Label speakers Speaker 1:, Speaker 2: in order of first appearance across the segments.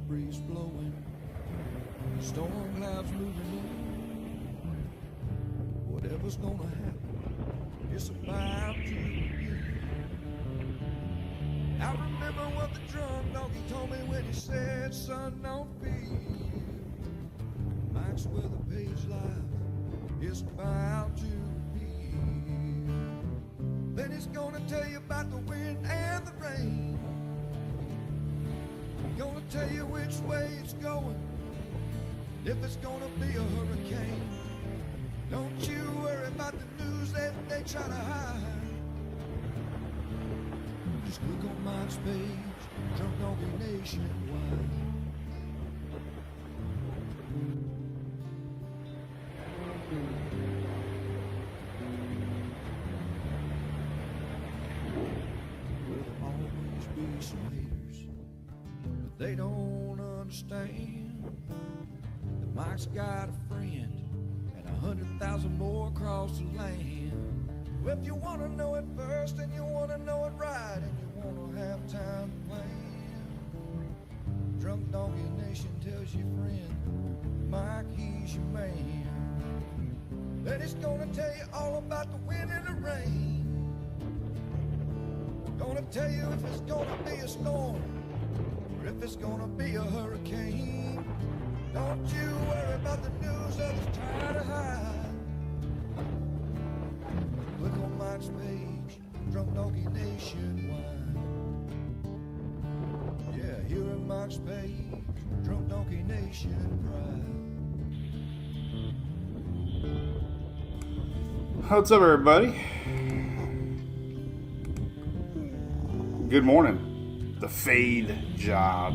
Speaker 1: breeze blowing, storm clouds moving in. Whatever's gonna happen, it's about to begin. I remember what the drunk donkey told me when he said, son, don't fear. Mike's where the page life is about to begin. Then he's gonna tell you about the wind and the rain. Gonna tell you which way it's going, if it's gonna be a hurricane. Don't you worry about the news that they try to hide. Just click on Mike's page, Drunk Donkey Nationwide. There'll always be some haters, but they don't understand that Mike's got a friend and 100,000 more across the land. Well, if you want to know it first and you want to know it right and you want to have time to plan, Drunk Donkey Nation tells your friend, Mike, he's your man. Then he's gonna tell you all about the wind and the rain. Gonna tell you if it's gonna be a storm or if it's gonna be a hurricane. Don't you worry about the news others try to hide. Look on Mike's page, Drunk Donkey Nationwide. Yeah, here on Mike's page, Drunk Donkey Nation Pride.
Speaker 2: What's up, everybody? Good morning. The fade job.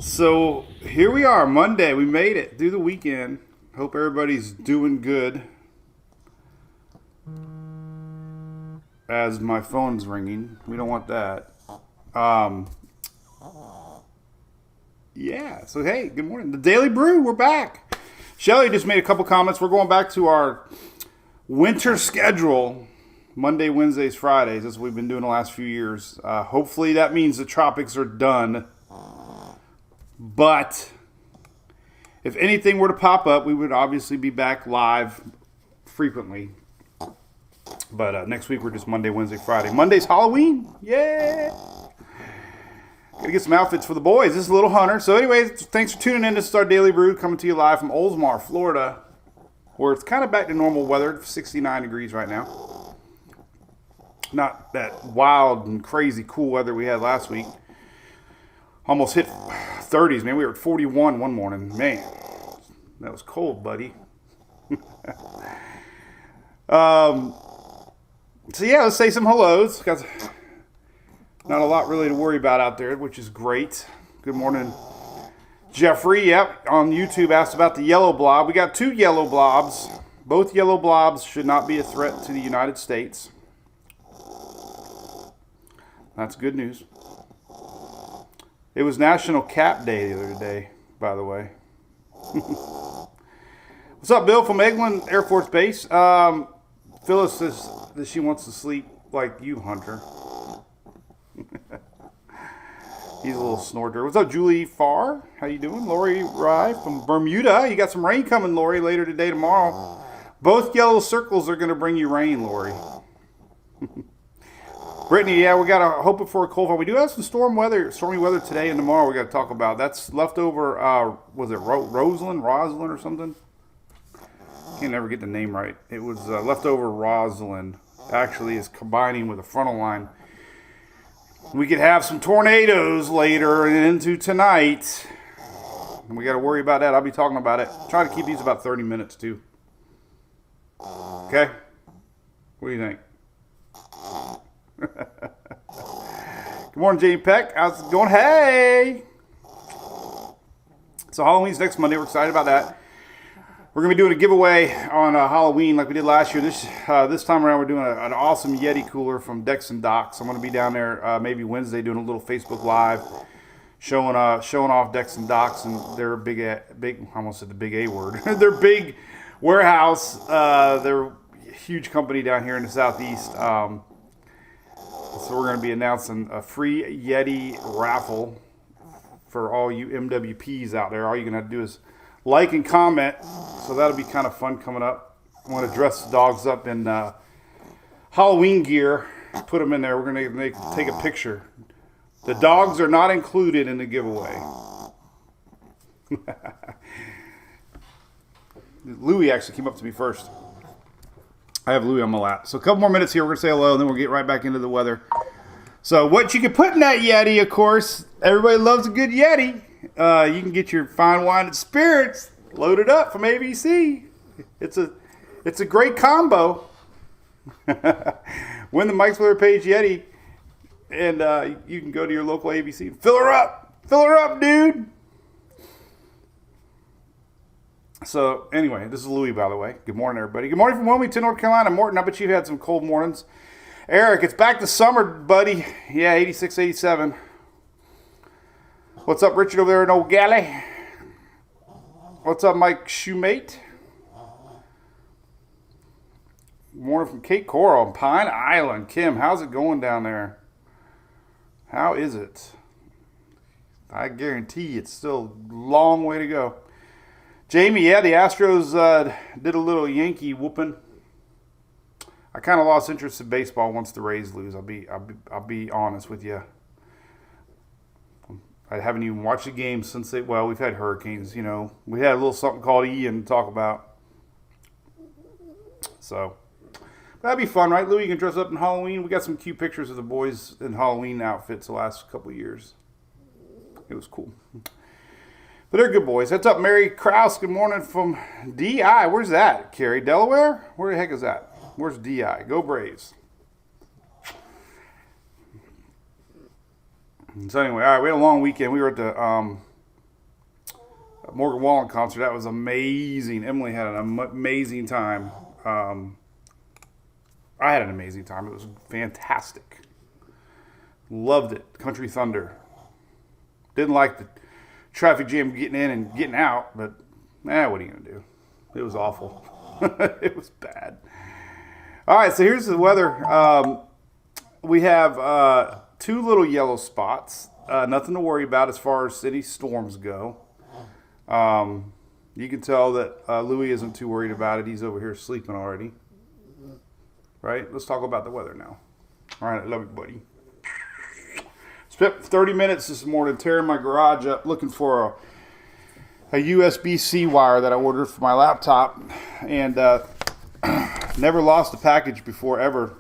Speaker 2: So here we are, Monday. We made it through the weekend. Hope everybody's doing good. As my phone's ringing, we don't want that. Yeah. So hey, good morning. The Daily Brew, we're back. Shelly just made a couple comments. We're going back to our winter schedule. Monday, Wednesdays, Fridays. That's what we've been doing the last few years. Hopefully that means the tropics are done. But if anything were to pop up, we would obviously be back live frequently. But next week we're just Monday, Wednesday, Friday. Monday's Halloween. Yeah. Gotta get some outfits for the boys. This is Little Hunter. So anyway, thanks for tuning in. This is our Daily Brew coming to you live from Oldsmar, Florida, where it's kind of back to normal weather. 69 degrees right now. Not that wild and crazy cool weather we had last week. Almost hit 30s, man. We were at 41 one morning. Man, that was cold, buddy. So yeah, let's say some hellos. Got not a lot really to worry about out there, which is great. Good morning, Jeffrey. Yep, on YouTube asked about the yellow blob. We got 2 yellow blobs. Both yellow blobs should not be a threat to the United States. That's good news. It was National Cat Day the other day, by the way. What's up, Bill from Eglin Air Force Base? Phyllis says that she wants to sleep like you, Hunter. He's a little snorter. What's up, Julie Farr? How you doing? Lori Rye from Bermuda. You got some rain coming, Lori, later today, tomorrow. Both yellow circles are going to bring you rain, Lori. Brittany, yeah, we got to hope for a cold front. We do have some stormy weather today and tomorrow we got to talk about. That's leftover, was it Rosalind or something? Can't never get the name right. It was leftover Rosalind. Actually is combining with a frontal line. We could have some tornadoes later and into tonight. And we got to worry about that. I'll be talking about it. Try to keep these about 30 minutes too. Okay? What do you think? Good morning, Jamie Peck. How's it going? Hey! So Halloween's next Monday. We're excited about that. We're going to be doing a giveaway on Halloween like we did last year. This time around, we're doing an awesome Yeti cooler from Decks and Docks. I'm going to be down there maybe Wednesday doing a little Facebook Live showing off Decks and Docks and their big, I almost said the big A word. Their big warehouse. They're a huge company down here in the Southeast. So we're going to be announcing a free Yeti raffle for all you MWPs out there. All you're going to have to do is like and comment. So that'll be kind of fun coming up. I want to dress the dogs up in Halloween gear. Put them in there. We're going to take a picture. The dogs are not included in the giveaway. Louie actually came up to me first. I have Louie on my lap. So a couple more minutes here. We're going to say hello, and then we'll get right back into the weather. So what you can put in that Yeti, of course, everybody loves a good Yeti. You can get your fine wine and spirits loaded up from ABC. It's a great combo. Win the Mike's Weather Page Yeti, and you can go to your local ABC. Fill her up, dude. So, anyway, this is Louie, by the way. Good morning, everybody. Good morning from Wilmington, North Carolina. Morton, I bet you've had some cold mornings. Eric, it's back to summer, buddy. Yeah, 86, 87. What's up, Richard, over there in Old Galley? What's up, Mike Shoemate? Good morning from Cape Coral, Pine Island. Kim, how's it going down there? How is it? I guarantee it's still a long way to go. Jamie, yeah, the Astros did a little Yankee whooping. I kind of lost interest in baseball once the Rays lose. I'll be honest with you. I haven't even watched a game since we've had hurricanes. You know, we had a little something called Ian to talk about. So that'd be fun, right, Louie? You can dress up in Halloween. We got some cute pictures of the boys in Halloween outfits the last couple of years. It was cool. But they're good boys. What's up, Mary Krause? Good morning from DI. Where's that, Carrie? Delaware? Where the heck is that? Where's DI? Go Braves. So anyway, all right, we had a long weekend. We were at the Morgan Wallen concert. That was amazing. Emily had an amazing time. I had an amazing time. It was fantastic. Loved it. Country Thunder. Didn't like the traffic jam getting in and getting out, but what are you going to do? It was awful. It was bad. All right, so here's the weather. We have 2 little yellow spots. Nothing to worry about as far as city storms go. You can tell that Louie isn't too worried about it. He's over here sleeping already. Right? Let's talk about the weather now. All right, I love you, buddy. Spent 30 minutes this morning tearing my garage up looking for a USB-C wire that I ordered for my laptop, and never lost a package before ever.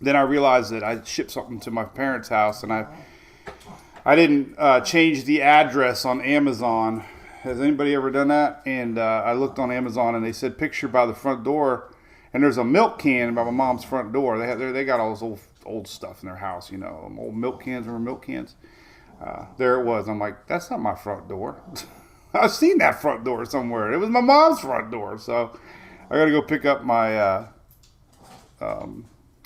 Speaker 2: Then I realized that I shipped something to my parents' house, and I didn't change the address on Amazon. Has anybody ever done that? And I looked on Amazon, and they said picture by the front door, and there's a milk can by my mom's front door. They got all this old stuff in their house, you know, old milk cans. Remember milk cans? There it was. I'm like, that's not my front door. I've seen that front door somewhere. It was my mom's front door. So I got to go pick up my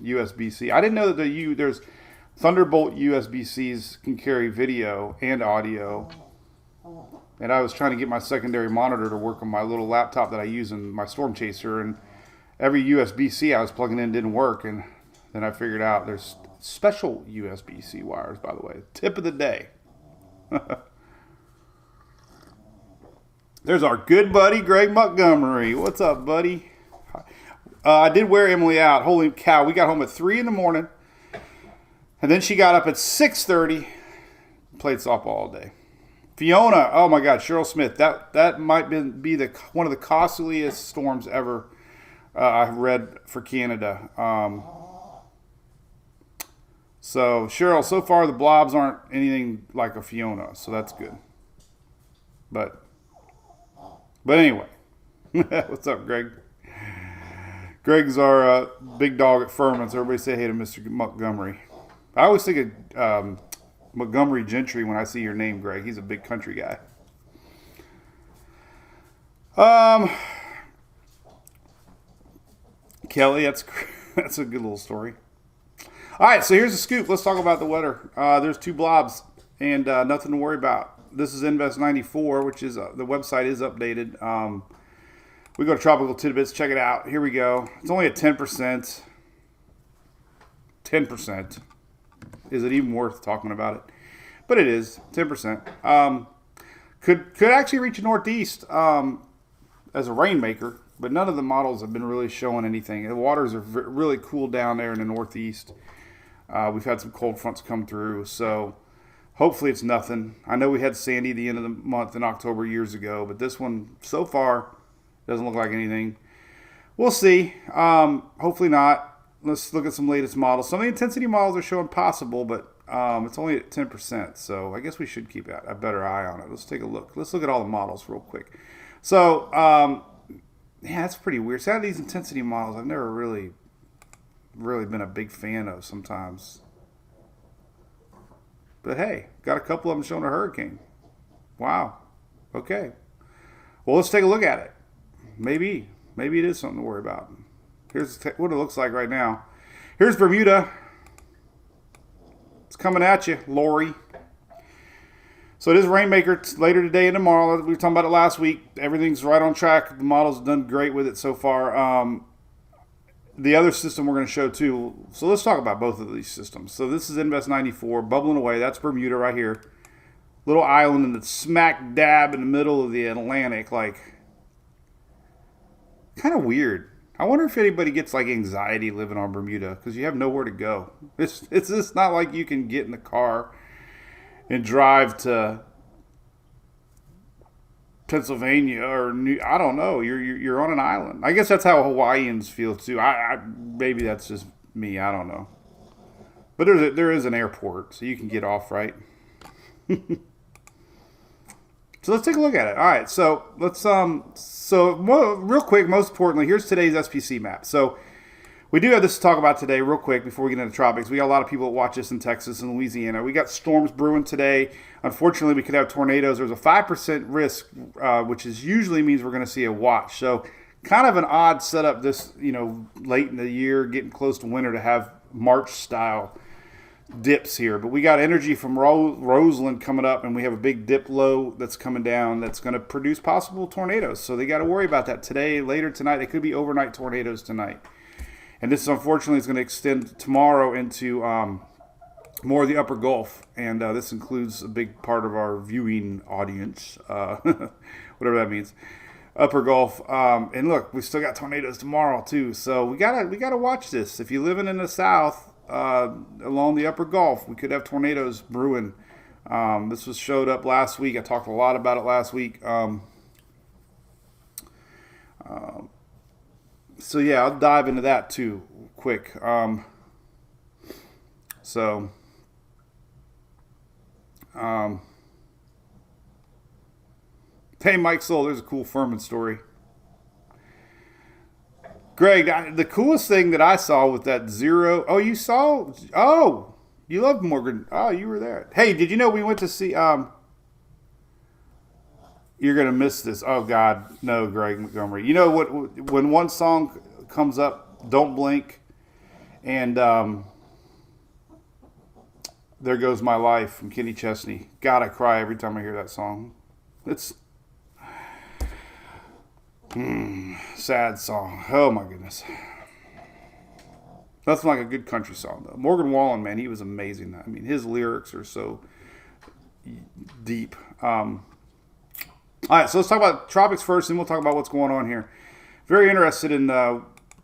Speaker 2: USB-C. I didn't know that there's Thunderbolt USB-Cs can carry video and audio. And I was trying to get my secondary monitor to work on my little laptop that I use in my Storm Chaser, and every USB-C I was plugging in didn't work, and then I figured out there's special USB-C wires, by the way. Tip of the day. There's our good buddy, Greg Montgomery. What's up, buddy? I did wear Emily out. Holy cow. We got home at 3 in the morning. And then she got up at 6:30. Played softball all day. Fiona. Oh, my God. Cheryl Smith. That might be one of the costliest storms ever I've read for Canada. So, Cheryl, so far the blobs aren't anything like a Fiona, so that's good. But anyway, what's up, Greg? Greg's our big dog at Furman's. Everybody say hey to Mr. Montgomery. I always think of Montgomery Gentry when I see your name, Greg. He's a big country guy. Kelly, that's a good little story. All right, so here's the scoop. Let's talk about the weather. There's 2 blobs and nothing to worry about. This is Invest 94, which is the website is updated. We go to Tropical Tidbits. Check it out. Here we go. It's only at 10%. 10%. Is it even worth talking about it? But it is 10%. Could actually reach a northeast as a rainmaker, but none of the models have been really showing anything. The waters are really cool down there in the northeast. We've had some cold fronts come through, so hopefully it's nothing. I know we had Sandy the end of the month in October years ago, but this one so far doesn't look like anything. We'll see. Hopefully not. Let's look at some latest models. Some of the intensity models are showing possible, but it's only at 10%, so I guess we should keep a better eye on it. Let's take a look. Let's look at all the models real quick. So, yeah, that's pretty weird. Some of these intensity models I've never really been a big fan of sometimes. But hey, got a couple of them showing a hurricane. Wow. Okay. Well, let's take a look at it. Maybe it is something to worry about. Here's what it looks like right now. Here's Bermuda. It's coming at you, Lori. So it is Rainmaker later today and tomorrow. We were talking about it last week. Everything's right on track. The model's done great with it so far. The other system we're going to show too. So let's talk about both of these systems. So this is Invest 94, bubbling away. That's Bermuda right here. Little island in the smack dab in the middle of the Atlantic. Like, kind of weird. I wonder if anybody gets like anxiety living on Bermuda because you have nowhere to go. It's just not like you can get in the car and drive to Pennsylvania or I don't know. You're on an island. I guess that's how Hawaiians feel too. Maybe that's just me. I don't know. But there is an airport, so you can get off, right? So let's take a look at it. All right, so let's real quick. Most importantly, here's today's SPC map. So we do have this to talk about today, real quick, before we get into tropics. We got a lot of people that watch this in Texas and Louisiana. We got storms brewing today. Unfortunately, we could have tornadoes. There's a 5% risk, which usually means we're going to see a watch. So kind of an odd setup this late in the year, getting close to winter, to have March style dips here. But we got energy from Roseland coming up, and we have a big dip low that's coming down that's going to produce possible tornadoes. So they got to worry about that today, later tonight. They could be overnight tornadoes tonight. And this, unfortunately, is going to extend tomorrow into more of the upper Gulf. And this includes a big part of our viewing audience, whatever that means. Upper Gulf. And look, we still got tornadoes tomorrow, too. So we gotta watch this. If you're living in the south, along the upper Gulf, we could have tornadoes brewing. This showed up last week. I talked a lot about it last week. So yeah, I'll dive into that too quick. Hey, Mike Soul, there's a cool Furman story. Greg, the coolest thing that I saw with that zero. Oh, you saw? Oh, you loved Morgan. Oh, you were there. Hey, did you know we went to see? You're gonna miss this. Oh God, no, Greg Montgomery. You know what? When one song comes up, "Don't Blink," and "There Goes My Life" from Kenny Chesney. God, I cry every time I hear that song. It's sad song. Oh my goodness. Nothing like a good country song though. Morgan Wallen, man, he was amazing. I mean, his lyrics are so deep. All right, so let's talk about tropics first, and we'll talk about what's going on here. Very interested in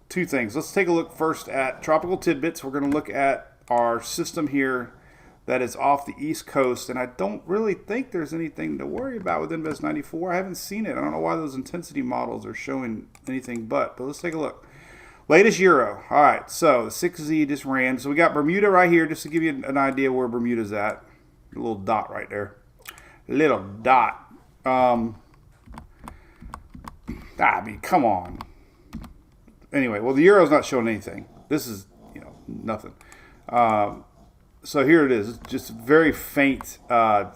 Speaker 2: two things. Let's take a look first at tropical tidbits. We're going to look at our system here that is off the East Coast, and I don't really think there's anything to worry about with Invest 94. I haven't seen it. I don't know why those intensity models are showing anything but let's take a look. Latest Euro. All right, so the 6Z just ran. So we got Bermuda right here, just to give you an idea where Bermuda's at. A little dot right there. Little dot. I mean, come on. Anyway, well, the Euro's not showing anything. This is, nothing. So here it is. It's just very faint. So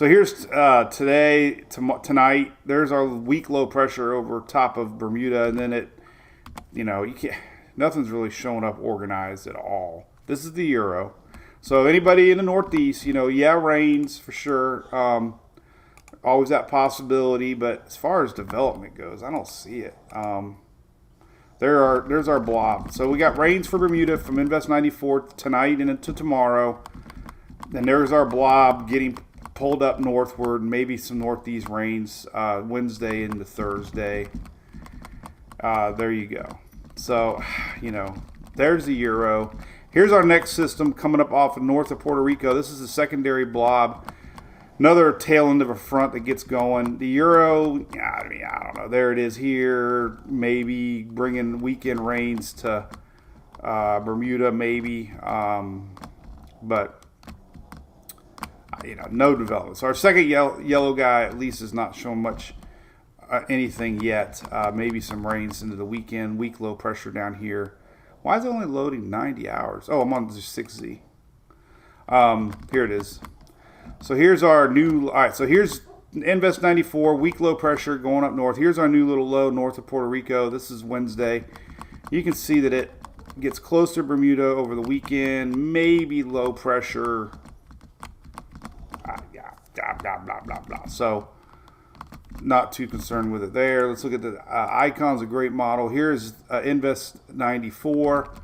Speaker 2: here's today, tonight. There's our weak low pressure over top of Bermuda, and then you can't. Nothing's really showing up organized at all. This is the Euro. So anybody in the Northeast, rains for sure. Always that possibility, but as far as development goes, I don't see it. There's our blob. So we got rains for Bermuda from Invest 94 tonight and into tomorrow. Then there's our blob getting pulled up northward, maybe some northeast rains Wednesday into Thursday. There you go. So, there's the Euro. Here's our next system coming up off of north of Puerto Rico. This is the secondary blob. Another tail end of a front that gets going. The Euro, I don't know. There it is here. Maybe bringing weekend rains to Bermuda, maybe. But, no development. So our second yellow guy at least is not showing much anything yet. Maybe some rains into the weekend. Weak low pressure down here. Why is it only loading 90 hours? Oh, I'm on the 6Z. Here it is. So here's our new, all right, so here's Invest 94, weak low pressure going up north. Here's our new little low north of Puerto Rico. This is Wednesday. You can see that it gets close to Bermuda over the weekend, maybe low pressure. Blah, blah, blah, blah. So not too concerned with it there. Let's look at the Icon's a great model. Here's Invest 94.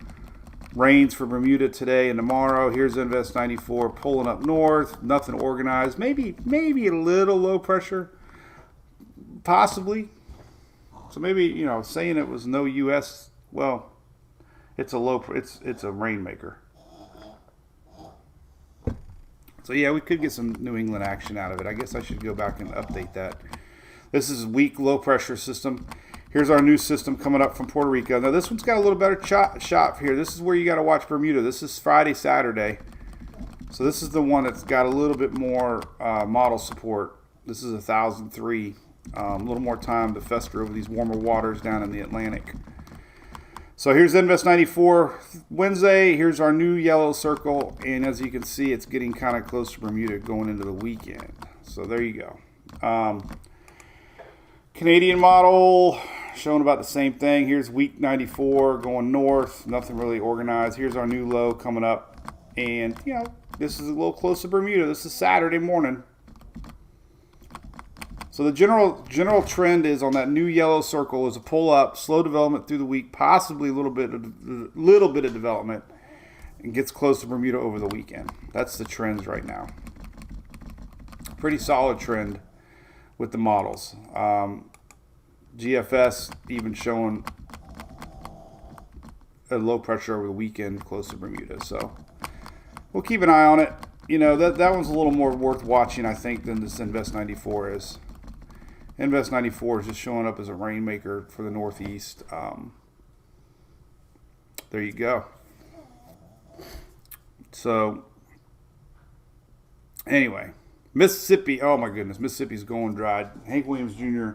Speaker 2: Rains for Bermuda today and tomorrow. Here's Invest 94 pulling up north. Nothing organized. Maybe a little low pressure. Possibly. So maybe, saying it was no U.S. Well, it's a rainmaker. So yeah, we could get some New England action out of it. I guess I should go back and update that. This is weak low pressure system. Here's our new system coming up from Puerto Rico. Now, this one's got a little better shot here. This is where you got to watch Bermuda. This is Friday, Saturday. So this is the one that's got a little bit more model support. This is 1,003. A little more time to fester over these warmer waters down in the Atlantic. So here's Invest 94 Wednesday. Here's our new yellow circle. And as you can see, it's getting kind of close to Bermuda going into the weekend. So there you go. Canadian model showing about the same thing. Here's week 94 going north. Nothing really organized. Here's our new low coming up. And, this is a little close to Bermuda. This is Saturday morning. So the general trend is on that new yellow circle is a pull up, slow development through the week, possibly a little bit of development, and gets close to Bermuda over the weekend. That's the trends right now. Pretty solid trend with the models. GFS even showing a low pressure over the weekend close to Bermuda. So we'll keep an eye on it. That one's a little more worth watching, I think, than this Invest 94 is. Invest 94 is just showing up as a rainmaker for the Northeast. There you go. So anyway, Mississippi, oh my goodness, Mississippi's going dry. Hank Williams Jr.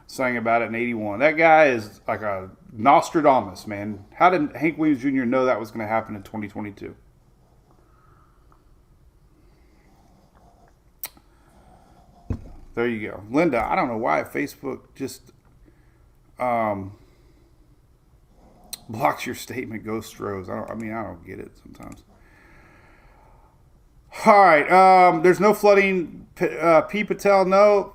Speaker 2: sang about it in 81. That guy is like a Nostradamus, man. How did Hank Williams Jr. know that was going to happen in 2022? There you go. Linda, I don't know why Facebook just blocks your statement, Ghost Rose. I don't get it sometimes. All right. There's no flooding. P. Patel, no.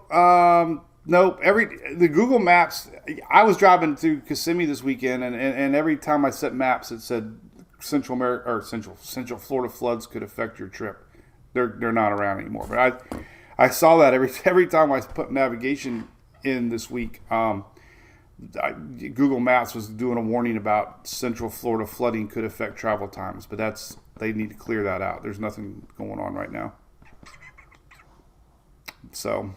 Speaker 2: Nope. The Google Maps. I was driving through Kissimmee this weekend, and every time I set maps, it said Central America or Central Florida floods could affect your trip. They're not around anymore. But I saw that every time I put navigation in this week. Google Maps was doing a warning about Central Florida flooding could affect travel times, but they need to clear that out. There's nothing going on right now. So,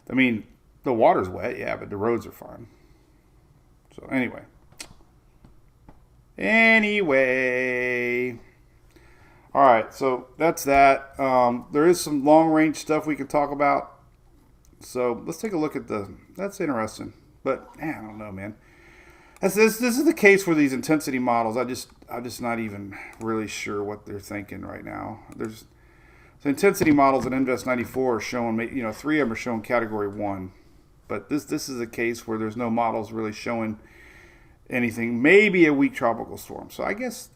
Speaker 2: the water's wet, yeah, but the roads are fine. So anyway. All right, so that's that. There is some long-range stuff we can talk about. So let's take a look at that's interesting. But I don't know, man. This is the case for these intensity models. I'm just not even really sure what they're thinking right now. There's the intensity models in Invest 94 are showing, 3 of them are showing category 1. But this is a case where there's no models really showing anything. Maybe a weak tropical storm. So I guess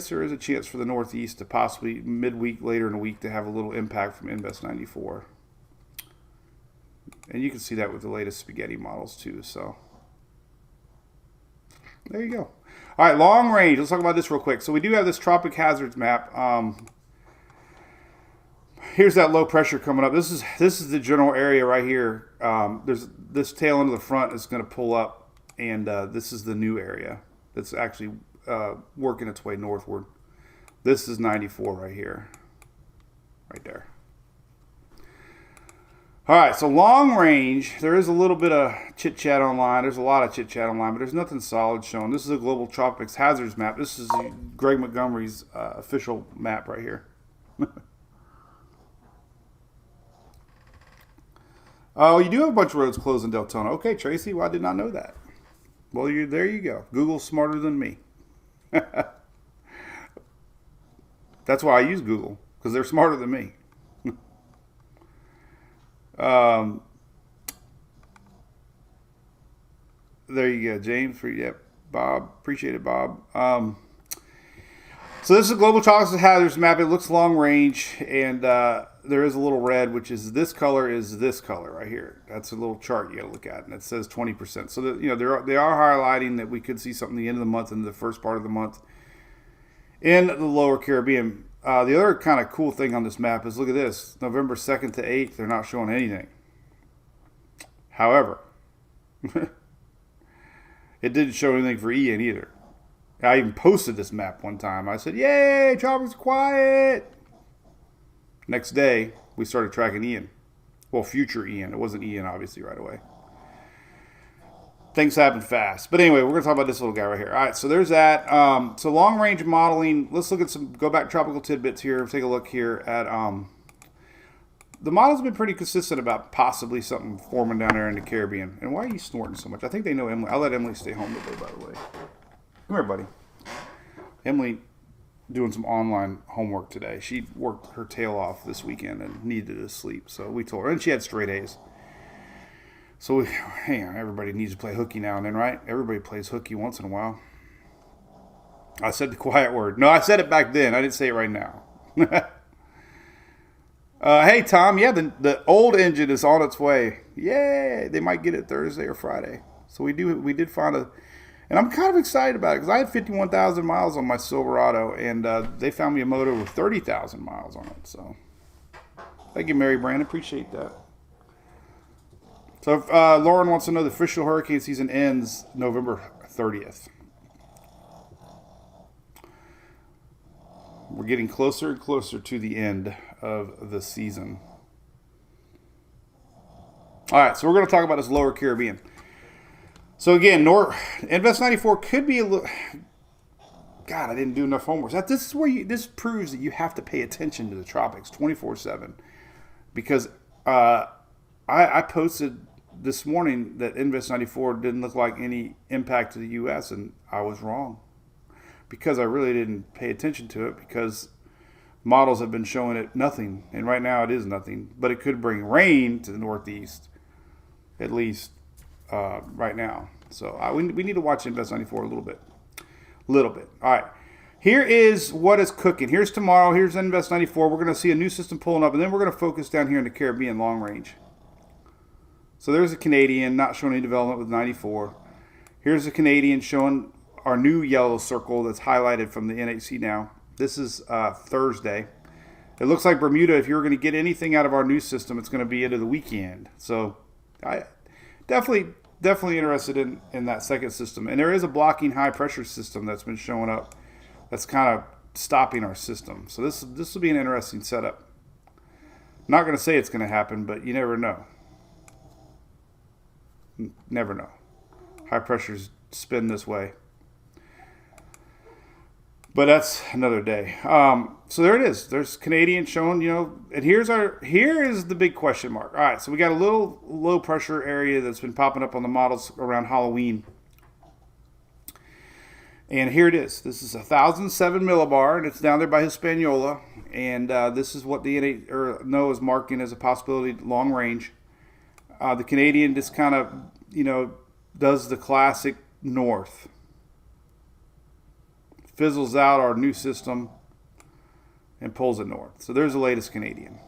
Speaker 2: there is a chance for the Northeast to possibly midweek later in the week to have a little impact from Invest 94. And you can see that with the latest spaghetti models too. So there you go. All right, long range. Let's talk about this real quick. So we do have this tropic hazards map. Here's that low pressure coming up. This is the general area right here. There's this tail end of the front is going to pull up, and this is the new area that's actually working its way northward. This is 94 right here, right there. All right, so long range, there is a little bit of chit-chat online. There's a lot of chit-chat online, but there's nothing solid shown. This is a global tropics hazards map. This is Greg Montgomery's official map right here. Oh, you do have a bunch of roads closed in Deltona. Okay, Tracy, well, I did not know that. Well, there you go. Google's smarter than me. That's why I use Google, because they're smarter than me. There you go, James. Yep, Bob. Appreciate it, Bob. So this is a global toxic hazards map. It looks long range, and there is a little red, which is this color right here. That's a little chart you got to look at, and it says 20%. So that, they are highlighting that we could see something at the end of the month and the first part of the month in the lower Caribbean. The other kind of cool thing on this map is, look at this. November 2nd to 8th, they're not showing anything. However, it didn't show anything for Ian either. I even posted this map one time. I said, yay, Tropics quiet. Next day, we started tracking Ian. Well, future Ian. It wasn't Ian, obviously, right away. Things happen fast. But anyway, we're going to talk about this little guy right here. All right, so there's that. So long-range modeling. Let's look at go back tropical tidbits here. Take a look here at the models have been pretty consistent about possibly something forming down there in the Caribbean. And why are you snorting so much? I think they know Emily. I'll let Emily stay home today, by the way. Come here, buddy. Emily doing some online homework today. She worked her tail off this weekend and needed to sleep. So we told her. And she had straight A's. So, everybody needs to play hooky now and then, right? Everybody plays hooky once in a while. I said the quiet word. No, I said it back then. I didn't say it right now. Hey, Tom. Yeah, the old engine is on its way. Yay! They might get it Thursday or Friday. So we did find and I'm kind of excited about it because I had 51,000 miles on my Silverado, and they found me a motor with 30,000 miles on it. So thank you, Mary Brand. Appreciate that. So if, Lauren wants to know the official hurricane season ends November 30th. We're getting closer and closer to the end of the season. All right, so we're going to talk about this lower Caribbean. So again, Invest 94 could be a little. God, I didn't do enough homework. This proves that you have to pay attention to the tropics 24/7, because I posted this morning that Invest 94 didn't look like any impact to the U.S., and I was wrong, because I really didn't pay attention to it, because models have been showing it nothing, and right now it is nothing, but it could bring rain to the Northeast, at least right now. So we need to watch Invest 94 a little bit. All right. Here is what is cooking. Here's tomorrow. Here's Invest 94. We're going to see a new system pulling up, and then we're going to focus down here in the Caribbean long range. So there's a Canadian not showing any development with 94. Here's a Canadian showing our new yellow circle that's highlighted from the NHC now. This is Thursday. It looks like Bermuda, if you're going to get anything out of our new system, it's going to be into the weekend. So I definitely interested in that second system. And there is a blocking high pressure system that's been showing up that's kind of stopping our system. So this will be an interesting setup. Not going to say it's going to happen, but you never know. Never know. High pressures spin this way. But that's another day. So there it is. There's Canadian showing, and here is the big question mark. All right, so we got a little low pressure area that's been popping up on the models around Halloween. And here it is. This is 1,007 millibar, and it's down there by Hispaniola. And this is what the NOAA is marking as a possibility long range. The Canadian just kind of, does the classic north. Fizzles out our new system and pulls it north. So there's the latest Canadian.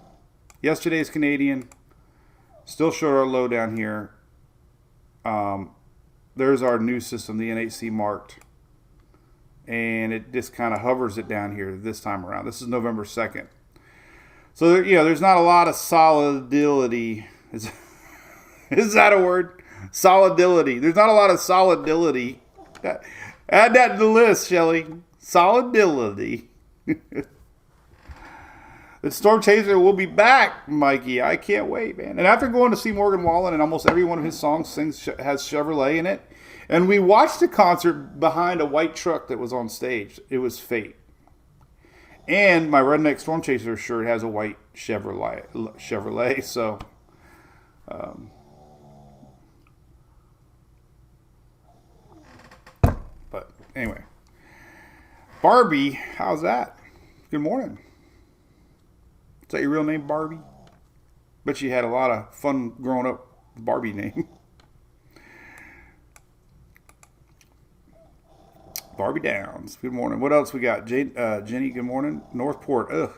Speaker 2: Yesterday's Canadian, Still showed our low down here. There's our new system, the NHC marked. And it just kind of hovers it down here this time around. This is November 2nd. So, there's not a lot of solidity. Is that a word? Solidity. There's not a lot of solidity. Add that to the list, Shelly. Solidity. The Storm Chaser will be back, Mikey. I can't wait, man. And after going to see Morgan Wallen, and almost every one of his songs has Chevrolet in it, and we watched a concert behind a white truck that was on stage. It was fate. And my Redneck Storm Chaser shirt has a white Chevrolet. So, but anyway, Barbie, how's that? Good morning. Is that your real name, Barbie? Bet you had a lot of fun growing up with Barbie name. Barbie Downs. Good morning. What else we got? Jenny, good morning. Northport. Ugh.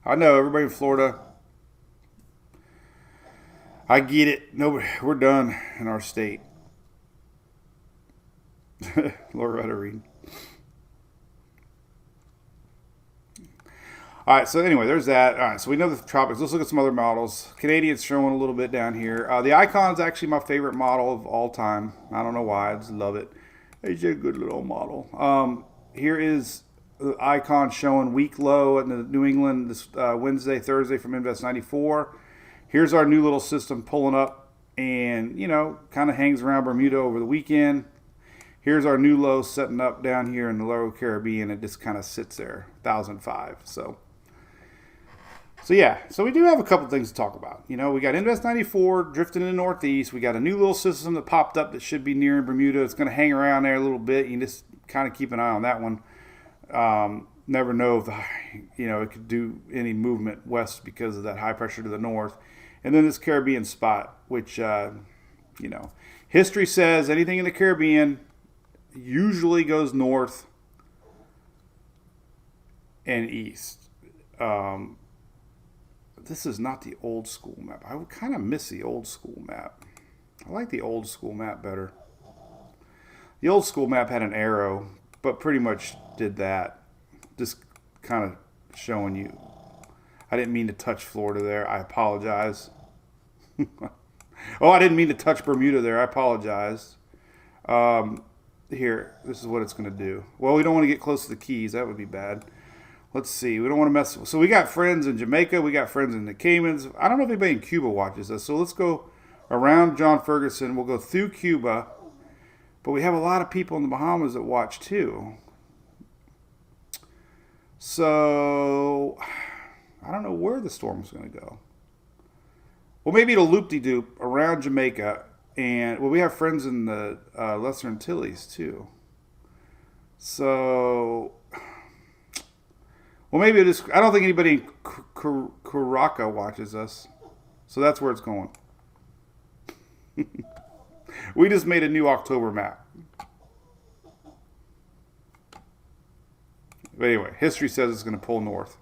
Speaker 2: I know, everybody in Florida. I get it. Nobody, we're done in our state. Loretta Reed. All right, so anyway, there's that. All right, so we know the Tropics. Let's look at some other models. Canadian's showing a little bit down here. The Icon's actually my favorite model of all time. I don't know why. I just love it. It's a good little model. Here is the Icon showing week low in the New England this Wednesday, Thursday from Invest 94. Here's our new little system pulling up and, kind of hangs around Bermuda over the weekend. Here's our new low setting up down here in the Lower Caribbean. It just kind of sits there, 1,005. So yeah, so we do have a couple things to talk about. We got Invest 94 drifting in the Northeast. We got a new little system that popped up that should be near in Bermuda. It's going to hang around there a little bit. You can just kind of keep an eye on that one. Never know if, it could do any movement west because of that high pressure to the north. And then this Caribbean spot, which, history says anything in the Caribbean usually goes north and east. This is not the old school map. I would kind of miss the old school map. I like the old school map better. The old school map had an arrow, but pretty much did that. Just kind of showing you. I didn't mean to touch Florida there. I apologize. I didn't mean to touch Bermuda there. I apologize. Here, this is what it's going to do. Well, we don't want to get close to the Keys. That would be bad. Let's see. We don't want to mess. So we got friends in Jamaica. We got friends in the Caymans. I don't know if anybody in Cuba watches us. So let's go around John Ferguson. We'll go through Cuba. But we have a lot of people in the Bahamas that watch too. So I don't know where the storm's going to go. Well, maybe it'll loop-de-doop around Jamaica. And, we have friends in the Lesser Antilles too. So... Well, maybe it is. I don't think anybody in Curaca watches us. So that's where it's going. We just made a new October map. But anyway, history says it's going to pull north.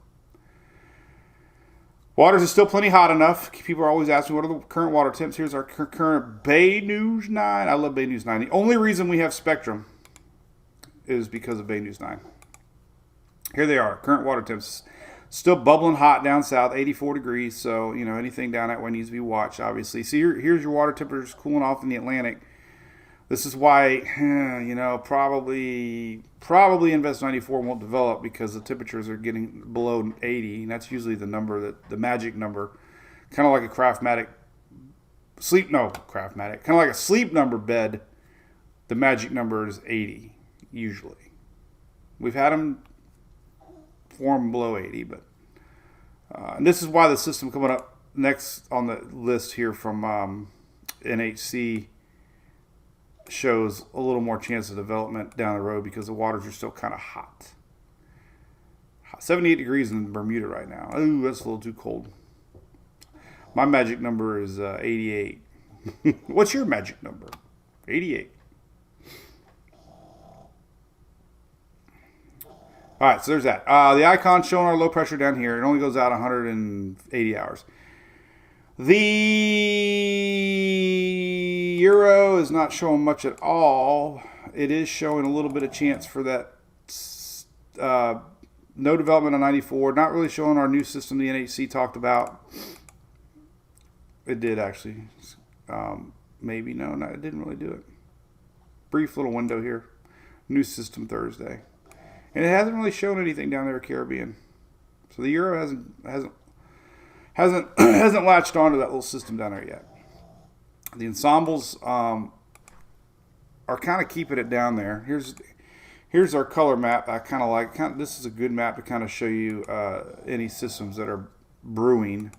Speaker 2: Waters is still plenty hot enough. People are always asking what are the current water temps. Here's our current Bay News 9. I love Bay News 9. The only reason we have Spectrum is because of Bay News 9. Here they are, current water temps. Still bubbling hot down south, 84 degrees. So, anything down that way needs to be watched, obviously. See, here's your water temperatures cooling off in the Atlantic. This is why, probably Invest 94 won't develop because the temperatures are getting below 80. And that's usually the number, the magic number. Kind of like a Craftmatic. Kind of like a sleep number bed. The magic number is 80, usually. We've had them form below 80, but and this is why the system coming up next on the list here from NHC shows a little more chance of development down the road because the waters are still kind of hot. 78 degrees in Bermuda right now. Ooh, that's a little too cold. My magic number is 88. What's your magic number? 88. All right, so there's that. The Icon's showing our low pressure down here. It only goes out 180 hours. The euro is not showing much at all. It is showing a little bit of chance for that no development on 94. Not really showing our new system the NHC talked about. It did actually. Maybe. No, it didn't really do it. Brief little window here. New system Thursday. And it hasn't really shown anything down there in Caribbean. So the euro hasn't latched onto that little system down there yet. The ensembles are kind of keeping it down there. Here's our color map. I kind of like. This is a good map to kind of show you any systems that are brewing.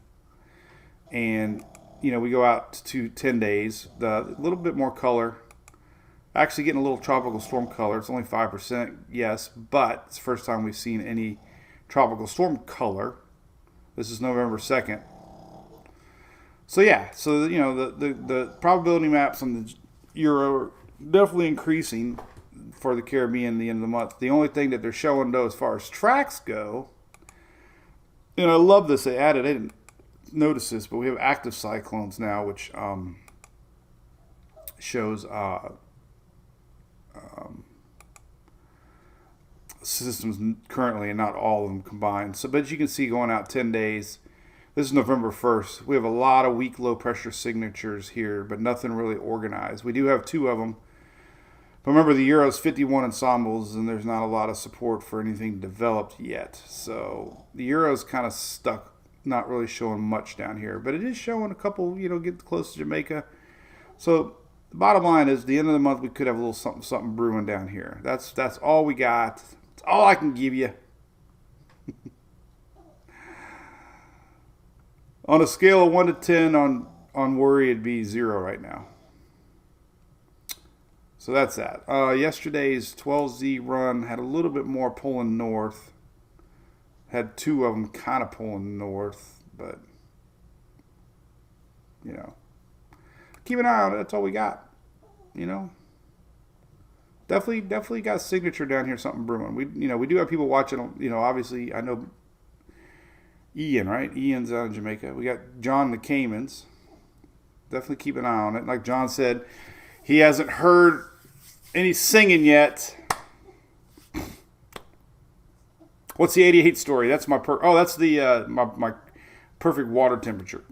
Speaker 2: And we go out to 10 days. A little bit more color. Actually getting a little tropical storm color. It's only 5%, yes, but it's the first time we've seen any tropical storm color. This is November 2nd. So yeah, the probability maps on the euro are definitely increasing for the Caribbean at the end of the month. The only thing that they're showing though as far as tracks go, and I love this, I didn't notice this, but we have active cyclones now, which shows systems currently and not all of them combined. So, but you can see going out 10 days. This is November 1st. We have a lot of weak low pressure signatures here, but nothing really organized. We do have 2 of them. But remember, the Euro's 51 ensembles, and there's not a lot of support for anything developed yet. So the Euro's kind of stuck, not really showing much down here. But it is showing a couple, get close to Jamaica. So the bottom line is, the end of the month, we could have a little something brewing down here. That's all we got. That's all I can give you. On a scale of 1 to 10 on worry, it'd be 0 right now. So that's that. Yesterday's 12Z run had a little bit more pulling north. Had 2 of them kind of pulling north, but keep an eye on it. That's all we got. Definitely got a signature down here. Something brewing. We do have people watching. Obviously I know Ian, right? Ian's out in Jamaica. We got John in the Caymans. Definitely keep an eye on it. Like John said, he hasn't heard any singing yet. What's the 88 story? That's my that's the my perfect water temperature.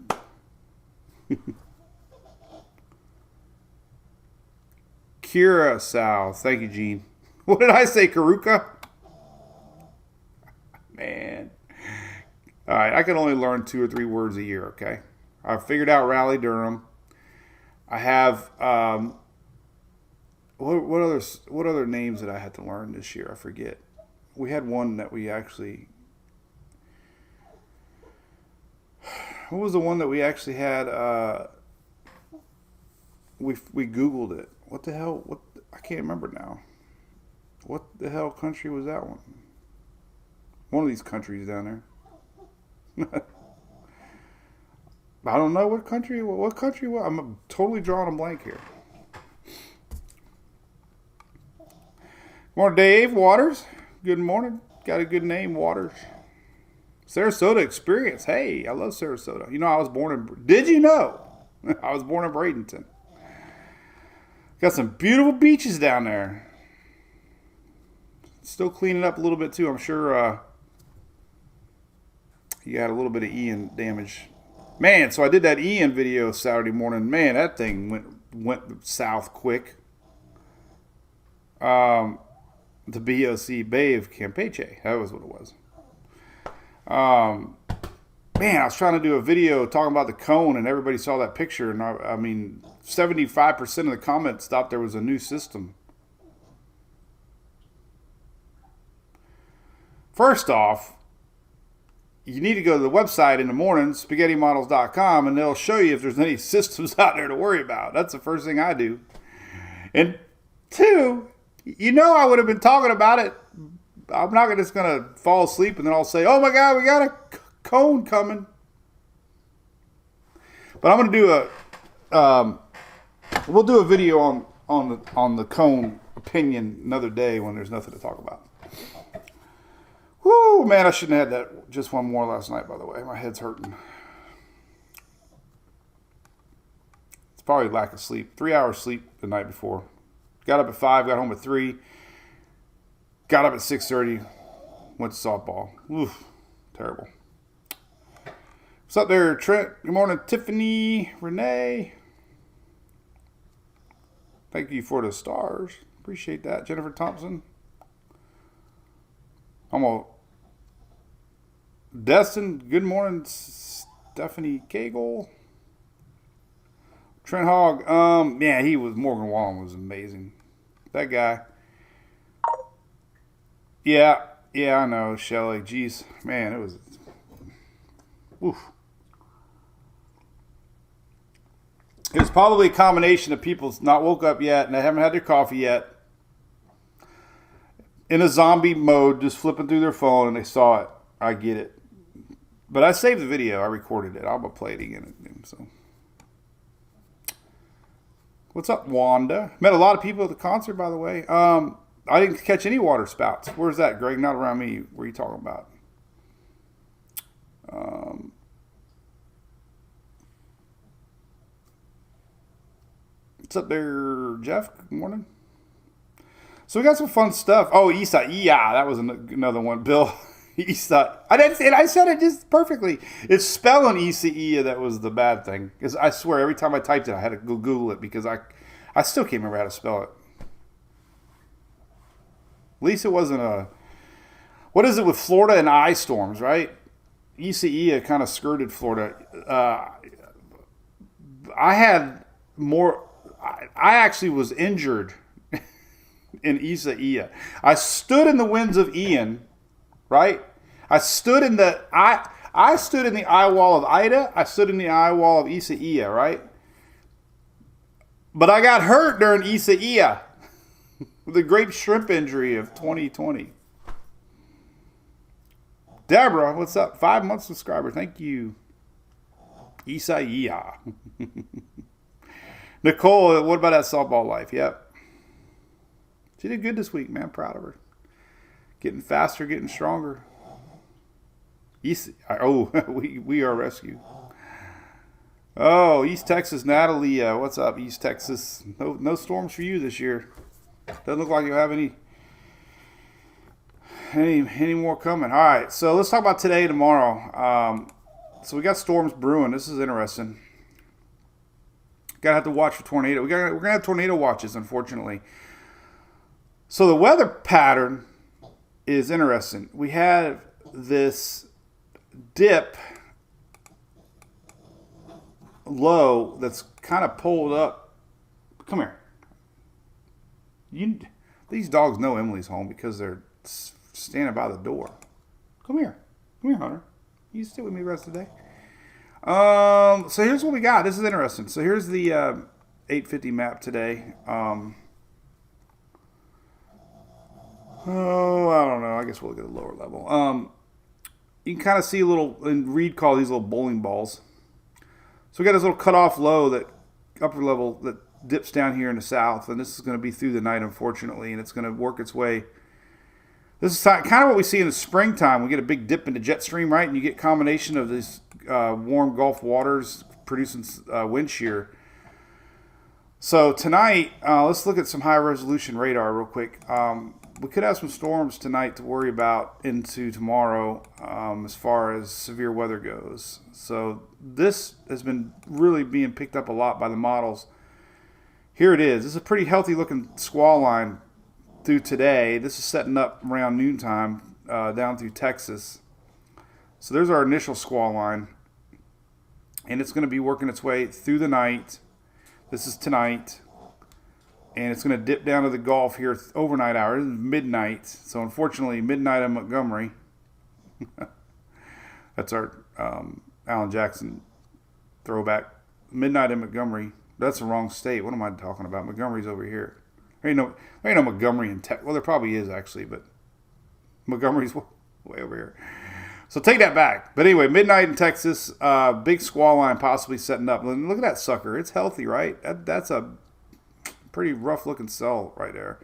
Speaker 2: Curacao. Thank you, Gene. What did I say, Karuka? Man. All right, I can only learn 2 or 3 words a year, okay? I figured out Raleigh Durham. I have what other names did I have to learn this year? I forget. We had one that we actually. What was the one that we actually had? We Googled it. What the hell? I can't remember now. What the hell country was that one? One of these countries down there. I don't know what country. What country? I'm totally drawing a blank here. Morning, Dave Waters. Good morning. Got a good name, Waters. Sarasota experience. Hey, I love Sarasota. I was born in. Did you know? I was born in Bradenton. Got some beautiful beaches down there. Still cleaning up a little bit too. I'm sure you got a little bit of Ian damage. Man, so I did that Ian video Saturday morning. Man, that thing went south quick. The BOC Bay of Campeche. That was what it was. Man, I was trying to do a video talking about the cone, and everybody saw that picture, and I mean, 75% of the comments thought there was a new system. First off, you need to go to the website in the morning, spaghettimodels.com, and they'll show you if there's any systems out there to worry about. That's the first thing I do. And 2, I would have been talking about it. I'm not just going to fall asleep and then I'll say, oh my God, we got a cone coming. But I'm going to do we'll do a video on the cone opinion another day when there's nothing to talk about. Whoo, man, I shouldn't have had that just one more last night, by the way. My head's hurting. Probably lack of sleep. 3 hours sleep the night before. Got up at 5, got home at 3. Got up at 6:30. Went to softball. Oof, terrible. What's up there, Trent? Good morning, Tiffany, Renee. Thank you for the stars. Appreciate that. Jennifer Thompson. Destin, good morning, Stephanie Cagle. Trent Hogg, yeah, Morgan Wallen was amazing. That guy. Yeah, I know, Shelly. Jeez, man, it was, oof. It was probably a combination of people not woke up yet and they haven't had their coffee yet. In a zombie mode, just flipping through their phone, and they saw it. I get it. But I saved the video. I recorded it. I'm going to play it again. So, what's up, Wanda? Met a lot of people at the concert, by the way. I didn't catch any water spouts. Where's that, Greg? Not around me. What are you talking about? What's up there, Jeff? Good morning. So we got some fun stuff. Oh, Isa. Yeah, that was another one. Bill. Isa. I said it just perfectly. It's spelling Isa that was the bad thing. Because I swear, every time I typed it, I had to go Google it because I still can't remember how to spell it. At least it wasn't a... What is it with Florida and ice storms, right? Isa kind of skirted Florida. I had more... I actually was injured in Isa. I stood in the winds of Ian, right? I stood in the eye wall of Ida. I stood in the eye wall of Isa, right? But I got hurt during Isa with the grape shrimp injury of 2020. Deborah, what's up? 5 month subscriber. Thank you. Isa. Nicole, what about that softball life? Yep. She did good this week, man. Proud of her. Getting faster, getting stronger. We are rescue. Oh, East Texas, Natalie. What's up, East Texas? No storms for you this year. Doesn't look like you'll have any more coming. All right, so let's talk about today and tomorrow. So we got storms brewing. This is interesting. Gotta have to watch for tornado. We're gonna have tornado watches, unfortunately. So the weather pattern is interesting. We have this dip low that's kind of pulled up. Come here. These dogs know Emily's home because they're standing by the door. Come here, Hunter. You stay with me the rest of the day. So here's what we got. This is interesting. So here's the 850 map today. I don't know. I guess we'll look at a lower level. You can kind of see and Reed call these little bowling balls. So we got this little cutoff low that upper level that dips down here in the south, and this is going to be through the night, unfortunately, and it's going to work its way. This is kind of what we see in the springtime. We get a big dip in the jet stream, right? And you get a combination of these warm Gulf waters producing wind shear. So tonight, let's look at some high-resolution radar real quick. We could have some storms tonight to worry about into tomorrow as far as severe weather goes. So this has been really being picked up a lot by the models. Here it is. This is a pretty healthy-looking squall line through today. This is setting up around noontime down through Texas. So there's our initial squall line. And it's going to be working its way through the night. This is tonight. And it's going to dip down to the Gulf here overnight hours, midnight. So unfortunately, midnight in Montgomery. That's our Alan Jackson throwback. Midnight in Montgomery. That's the wrong state. What am I talking about? Montgomery's over here. There ain't no Montgomery in Texas. Well, there probably is actually, but Montgomery's way over here. So take that back. But anyway, midnight in Texas, big squall line possibly setting up. Look at that sucker. It's healthy, right? That's a pretty rough-looking cell right there.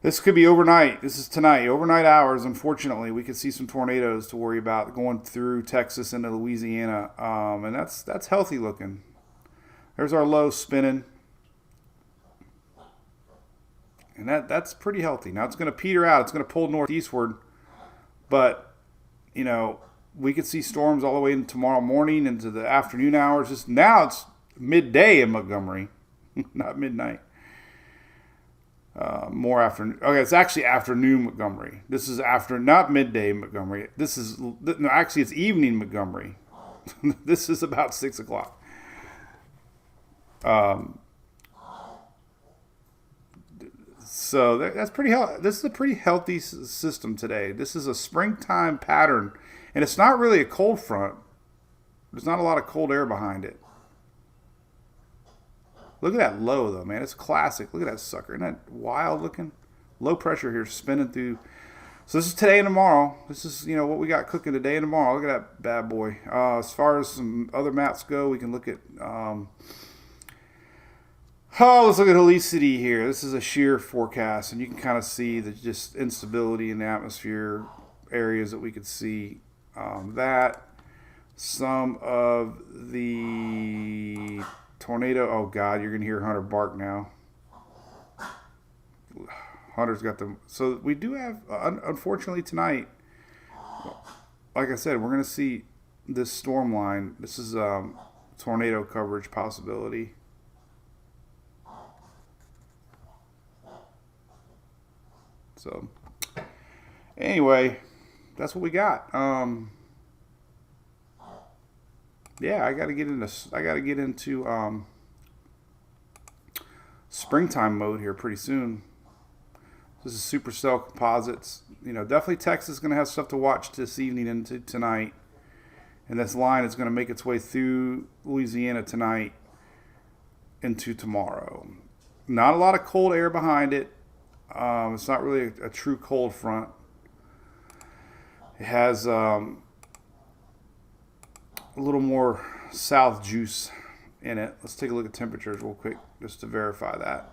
Speaker 2: This could be overnight. This is tonight. Overnight hours, unfortunately, we could see some tornadoes to worry about going through Texas into Louisiana. And that's healthy looking. There's our low spinning. And that's pretty healthy. Now it's going to peter out. It's going to pull northeastward. But, you know, we could see storms all the way into tomorrow morning into the afternoon hours. Just now it's midday in Montgomery, not midnight. More afternoon. Okay, it's actually afternoon Montgomery. This is not midday Montgomery. Actually it's evening Montgomery. This is about 6 o'clock. So that's pretty healthy. This is a pretty healthy system today. This is a springtime pattern, and it's not really a cold front. There's not a lot of cold air behind it. Look at that low, though, man. It's classic. Look at that sucker. Isn't that wild looking? Low pressure here spinning through. So this is today and tomorrow. This is, you know, what we got cooking today and tomorrow. Look at that bad boy. As far as some other maps go, we can look at... let's look at helicity here. This is a shear forecast, and you can kind of see the just instability in the atmosphere areas that we could see. That some of the tornado. Oh God, you're gonna hear Hunter bark now. Hunter's got them. So we do have, unfortunately tonight. Like I said, we're gonna see this storm line. This is tornado coverage possibility. So, anyway, that's what we got. Yeah, I got to get into springtime mode here pretty soon. This is Supercell Composites. You know, definitely Texas is going to have stuff to watch this evening into tonight, and this line is going to make its way through Louisiana tonight into tomorrow. Not a lot of cold air behind it. It's not really a true cold front. It has a little more south juice in it. Let's take a look at temperatures real quick just to verify that.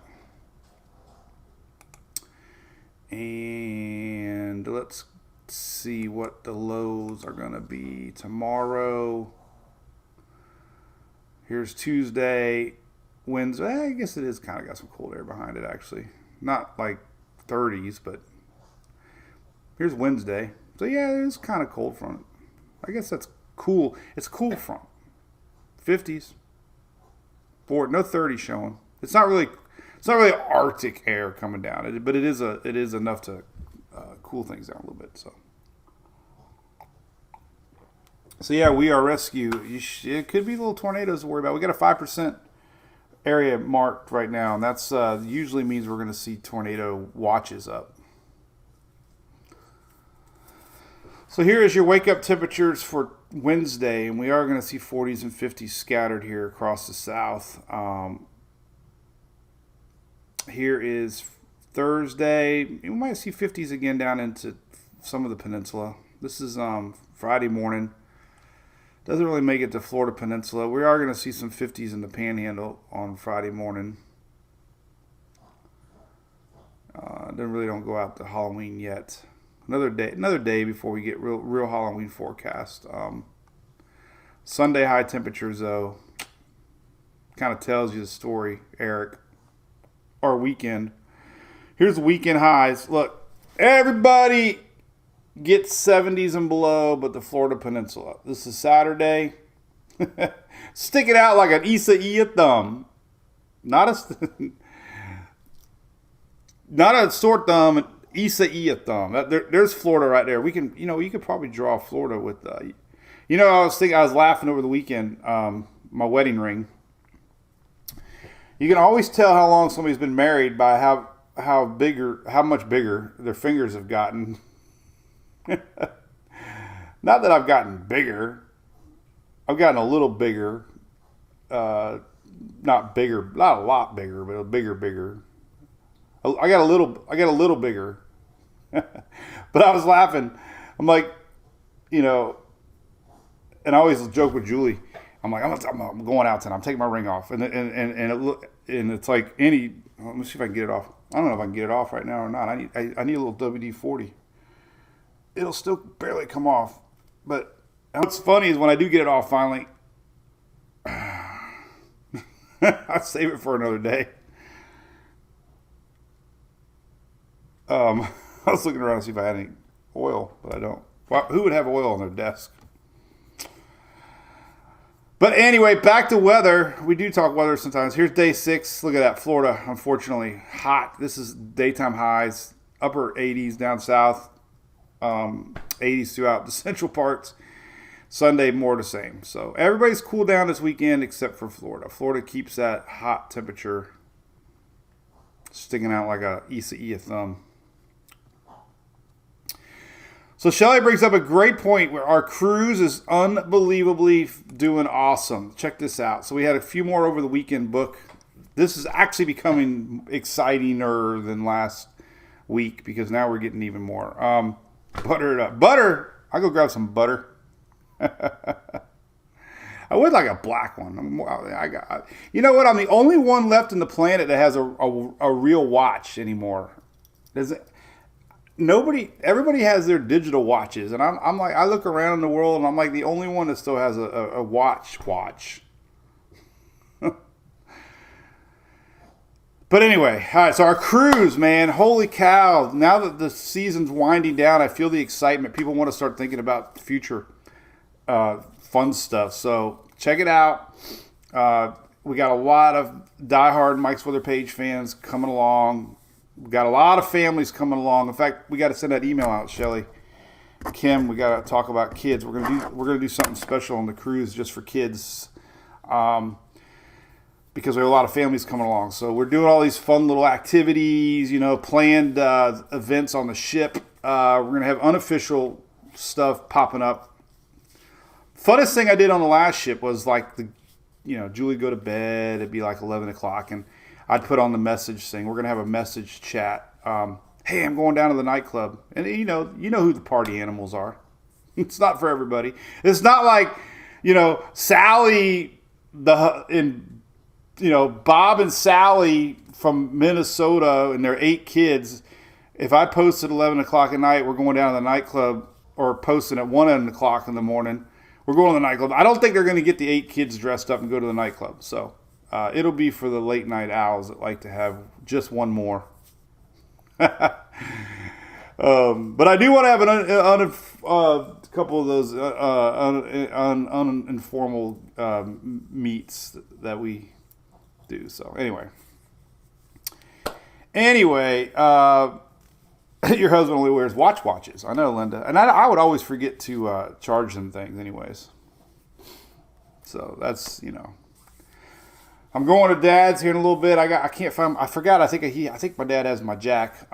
Speaker 2: And let's see what the lows are going to be tomorrow. Here's Tuesday. Wednesday. I guess it is kind of got some cold air behind it, actually. Not like 30s, but here's Wednesday. So yeah, it is kind of cold front. I guess that's cool. It's cool front. 50s. No 30s showing. It's not really Arctic air coming down, but it is enough to cool things down a little bit. So yeah, we are rescue. It could be little tornadoes to worry about. We got a 5% area marked right now, and that's usually means we're going to see tornado watches up. So here is your wake up temperatures for Wednesday, and we are going to see 40s and 50s scattered here across the south. Here is Thursday. We might see 50s again down into some of the peninsula. This is Friday morning. Doesn't really make it to Florida Peninsula. We are going to see some 50s in the Panhandle on Friday morning. Don't go out to Halloween yet. Another day before we get real Halloween forecast. Sunday high temperatures though kind of tells you the story, Eric. Our weekend. Here's the weekend highs. Look, everybody gets 70s and below, but the Florida Peninsula. This is Saturday. Stick it out like an Isa thumb. Not a sore thumb, an Isa thumb. There's Florida right there. We can, you could probably draw Florida with, I was laughing over the weekend, my wedding ring. You can always tell how long somebody's been married by how much bigger their fingers have gotten. Not that I've gotten bigger. I've gotten a little bigger. Not a lot bigger, but a bigger. I got a little bigger. But I was laughing. I'm like, and I always joke with Julie. I'm like, I'm going out tonight. I'm taking my ring off, and it's like any. Let me see if I can get it off. I don't know if I can get it off right now or not. I need a little WD-40. It'll still barely come off, but what's funny is when I do get it off finally, I'll save it for another day. I was looking around to see if I had any oil, but I don't. Well, who would have oil on their desk? But anyway, back to weather. We do talk weather sometimes. Here's day 6. Look at that. Florida, unfortunately, hot. This is daytime highs, upper 80s down south, 80s throughout the central parts. Sunday, more the same. So everybody's cooled down this weekend except for Florida. Florida keeps that hot temperature sticking out like a Issa thumb. So Shelly brings up a great point where our cruise is unbelievably doing awesome. Check this out. So we had a few more over the weekend book. This is actually becoming exciting-er than last week because now we're getting even more. Butter it up. Butter! I'll go grab some butter. I would like a black one. You know what? I'm the only one left on the planet that has a real watch anymore. Everybody has their digital watches, and I'm like, I look around in the world, and I'm like the only one that still has a watch. But anyway, all right, so our cruise, man, holy cow. Now that the season's winding down, I feel the excitement. People want to start thinking about future fun stuff. So check it out. We got a lot of diehard Mike's Weather Page fans coming along. We got a lot of families coming along. In fact, we got to send that email out, Shelly. Kim, we got to talk about kids. We're gonna do something special on the cruise just for kids, because we have a lot of families coming along. So we're doing all these fun little activities, planned events on the ship. We're gonna have unofficial stuff popping up. Funnest thing I did on the last ship was like Julie go to bed. It'd be like 11 o'clock, and I'd put on the message thing. We're gonna have a message chat. Hey, I'm going down to the nightclub, and you know who the party animals are. It's not for everybody. It's not like Sally Bob and Sally from Minnesota and their 8 kids. If I post at 11 o'clock at night, we're going down to the nightclub, or posting at 1 o'clock in the morning, we're going to the nightclub. I don't think they're going to get the 8 kids dressed up and go to the nightclub. So it'll be for the late night owls that like to have just one more. But I do want to have a couple of those informal meets that we do. So anyway, your husband only wears watches. I know, Linda, and I would always forget to charge them things, anyways. So that's I'm going to Dad's here in a little bit. I can't find. I forgot. I think my dad has my jack.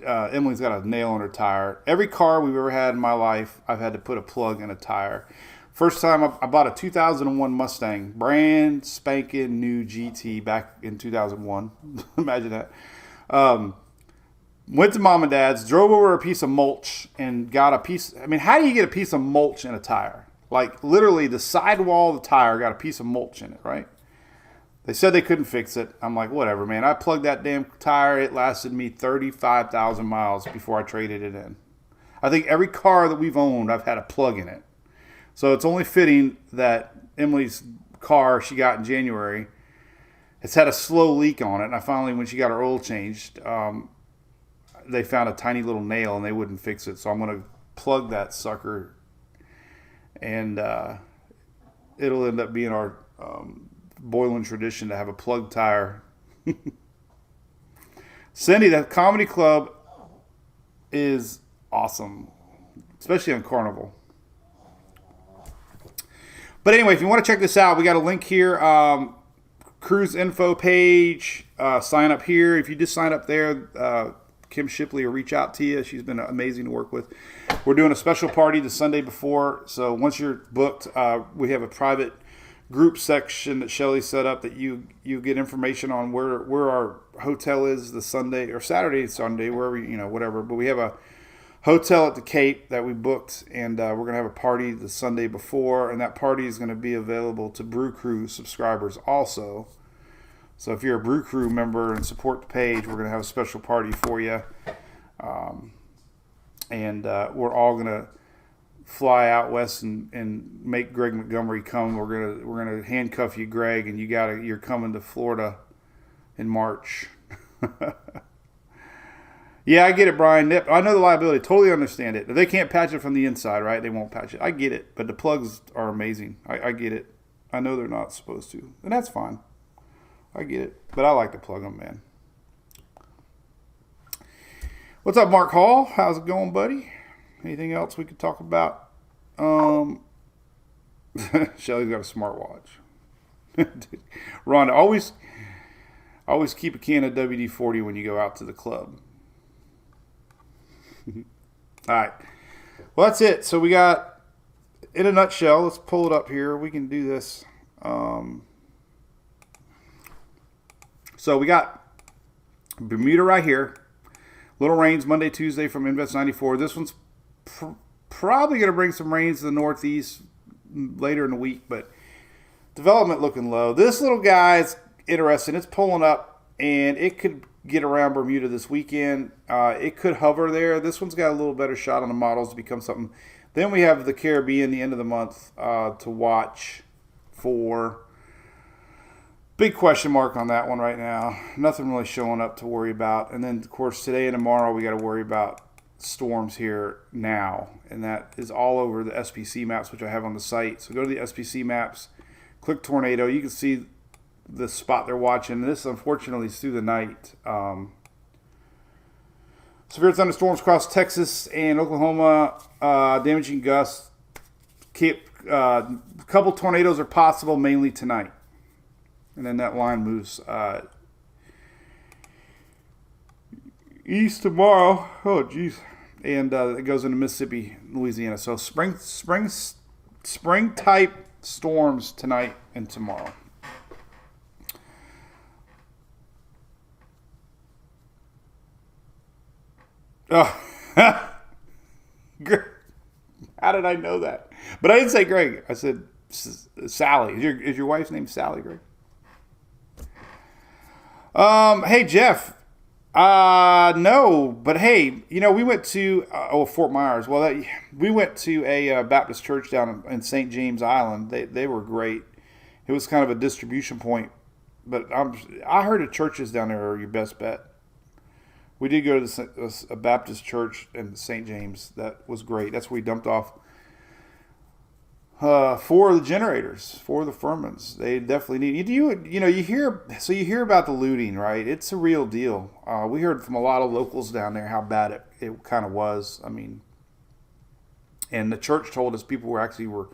Speaker 2: Emily's got a nail in her tire. Every car we've ever had in my life, I've had to put a plug in a tire. First time I bought a 2001 Mustang, brand spanking new GT back in 2001. Imagine that. Went to Mom and Dad's, drove over a piece of mulch, and got a piece. I mean, how do you get a piece of mulch in a tire? Like, literally, the sidewall of the tire got a piece of mulch in it, right? They said they couldn't fix it. I'm like, whatever, man. I plugged that damn tire. It lasted me 35,000 miles before I traded it in. I think every car that we've owned, I've had a plug in it. So it's only fitting that Emily's car she got in January, it's had a slow leak on it. And I finally, when she got her oil changed, they found a tiny little nail and they wouldn't fix it. So I'm going to plug that sucker, and it'll end up being our Boylan tradition to have a plugged tire. Cindy, that comedy club is awesome, especially on Carnival. But anyway, if you want to check this out, we got a link here, cruise info page, sign up here. If you just sign up there, Kim Shipley will reach out to you. She's been amazing to work with. We're doing a special party the Sunday before. So once you're booked, we have a private group section that Shelly set up that you get information on where our hotel is the Sunday or Saturday, Sunday, wherever, whatever. But we have a hotel at the Cape that we booked, and we're going to have a party the Sunday before, and that party is going to be available to Brew Crew subscribers also. So if you're a Brew Crew member and support the page, we're going to have a special party for you. And we're all going to fly out west and make Greg Montgomery come. We're gonna handcuff you, Greg, and you're coming to Florida in March. Yeah, I get it, Brian. I know the liability. Totally understand it. If they can't patch it from the inside, right? They won't patch it. I get it. But the plugs are amazing. I get it. I know they're not supposed to. And that's fine. I get it. But I like to plug them, man. What's up, Mark Hall? How's it going, buddy? Anything else we could talk about? Shelly's got a smartwatch. Rhonda, always keep a can of WD-40 when you go out to the club. All right. Well, that's it. So we got, in a nutshell, let's pull it up here. We can do this. So we got Bermuda right here. Little rains Monday, Tuesday from Invest 94. This one's probably going to bring some rains to the northeast later in the week, but development looking low. This little guy is interesting. It's pulling up, and it could get around Bermuda this weekend. It could hover there. This one's got a little better shot on the models to become something. Then we have the Caribbean the end of the month to watch for. Big question mark on that one right now. Nothing really showing up to worry about. And then, of course, today and tomorrow we got to worry about storms here now. And that is all over the SPC maps, which I have on the site. So go to the SPC maps, click tornado. You can see the spot they're watching. This, unfortunately, is through the night. Severe thunderstorms across Texas and Oklahoma, damaging gusts. A couple tornadoes are possible, mainly tonight. And then that line moves east tomorrow. Oh, geez. And it goes into Mississippi, Louisiana. So spring type storms tonight and tomorrow. Oh, how did I know that? But I didn't say Greg. I said Sally. Is your wife's name Sally, Greg? Hey, Jeff. No, but hey, we went to Fort Myers. Well, we went to a Baptist church down in St. James Island. They were great. It was kind of a distribution point, but I heard the churches down there are your best bet. We did go to a Baptist church in St. James. That was great. That's where we dumped off 4 of the generators, 4 of the Furmans. They definitely need you hear about the looting, right? It's a real deal. We heard from a lot of locals down there how bad it kind of was. I mean, and the church told us people were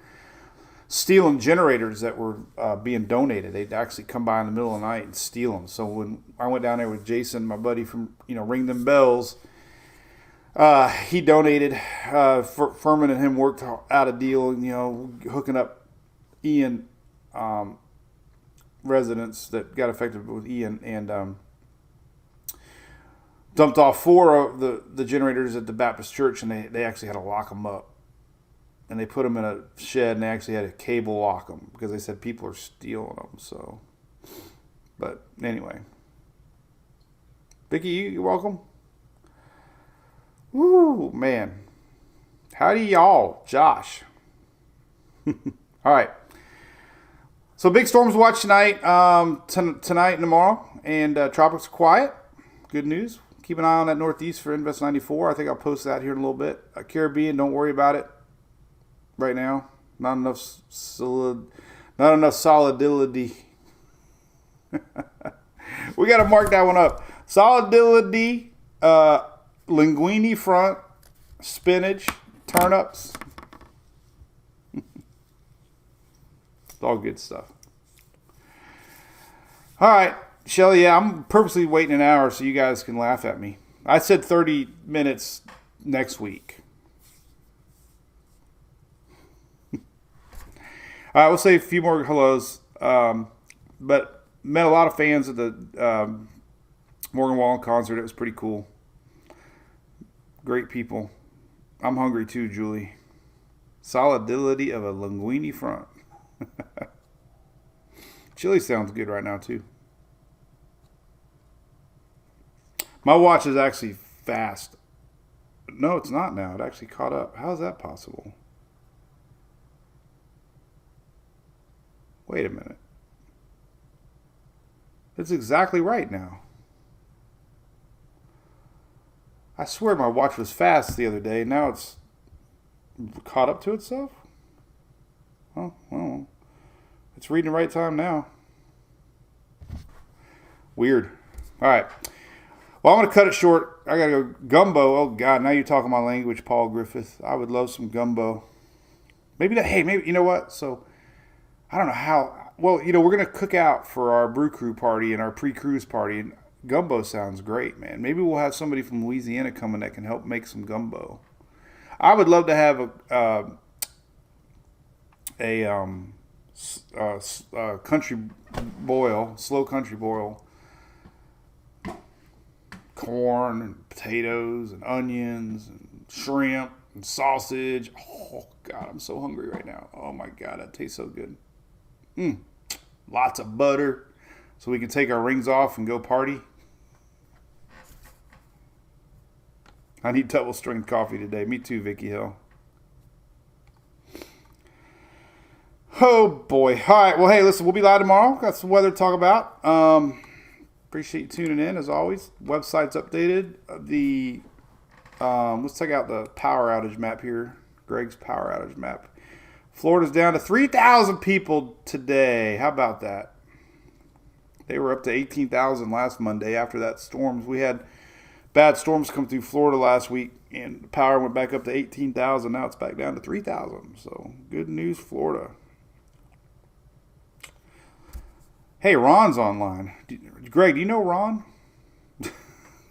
Speaker 2: stealing generators that were being donated. They'd actually come by in the middle of the night and steal them. So when I went down there with Jason, my buddy from Ring Them Bells, he donated. Furman and him worked out a deal, hooking up Ian residents that got affected with Ian, and dumped off 4 of the generators at the Baptist church, and they actually had to lock them up. And they put them in a shed, and they actually had a cable lock them because they said people are stealing them. So, but anyway, Vicky, you're welcome. Woo, man. Howdy, y'all. Josh. All right. So big storms to watch tonight, tonight and tomorrow, and Tropics are quiet. Good news. Keep an eye on that northeast for Invest 94. I think I'll post that here in a little bit. Caribbean, don't worry about it. Right now, not enough solidity. We got to mark that one up. Solidity, linguine front, spinach, turnips. It's all good stuff. All right, Shelly. Yeah, I'm purposely waiting an hour so you guys can laugh at me. I said 30 minutes next week. All right, we'll say a few more hellos. But met a lot of fans at the Morgan Wallen concert. It was pretty cool. Great people. I'm hungry too, Julie. Solidity of a linguine front. Chili sounds good right now too. My watch is actually fast. No, it's not now. It actually caught up. How is that possible? Wait a minute. That's exactly right now. I swear my watch was fast the other day. Now it's caught up to itself? Oh, well. It's reading the right time now. Weird. All right. Well, I'm going to cut it short. I got to go. Gumbo. Oh, God. Now you're talking my language, Paul Griffith. I would love some gumbo. Maybe that. Hey, maybe. You know what? So, I don't know how. Well, you know, we're going to cook out for our brew crew party and our pre-cruise party. And gumbo sounds great, man. Maybe we'll have somebody from Louisiana coming that can help make some gumbo. I would love to have a country boil, slow country boil, corn and potatoes and onions and shrimp and sausage. Oh, God, I'm so hungry right now. Oh, my God, that tastes so good. Lots of butter so we can take our rings off and go party. I need double strength coffee today. Me too, Vicky Hill. Oh, boy. All right. Well, hey, listen, we'll be live tomorrow. Got some weather to talk about. Appreciate you tuning in, as always. Website's updated. Let's check out the power outage map here. Greg's power outage map. Florida's down to 3,000 people today. How about that? They were up to 18,000 last Monday after that storms. We had bad storms come through Florida last week, and the power went back up to 18,000. Now it's back down to 3,000. So good news, Florida. Hey, Ron's online. Greg, do you know Ron?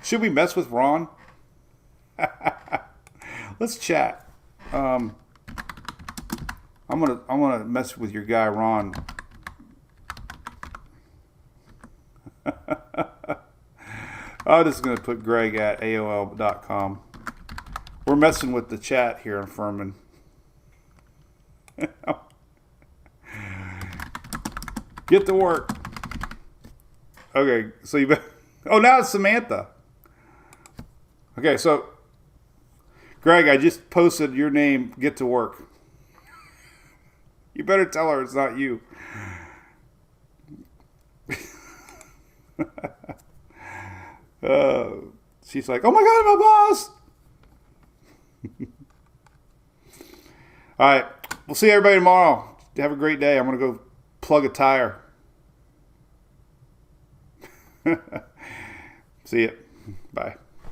Speaker 2: Should we mess with Ron? Let's chat. I'm gonna mess with your guy Ron. I'm just gonna put Greg at AOL.com. We're messing with the chat here in Furman. Get to work. Okay, so you better. Oh, now it's Samantha. Okay, so Greg, I just posted your name. Get to work. You better tell her it's not you. She's like, oh my God, my boss. All right, we'll see everybody tomorrow. Have a great day. I'm gonna go plug a tire. See ya. Bye.